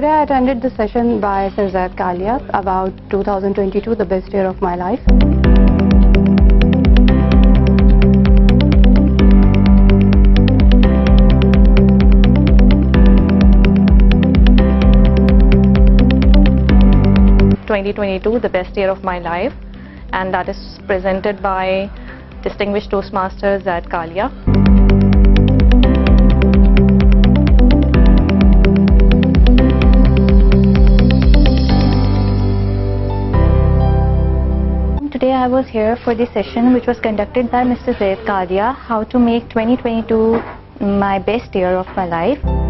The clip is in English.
Today I attended the session by Sir Zaid Kaliya about 2022, the best year of my life. ...2022, the best year of my life, and that is presented by distinguished Toastmaster Zaid Kaliya. Today I was here for the session which was conducted by Mr. Zaid Kaliya, how to make 2022 my best year of my life.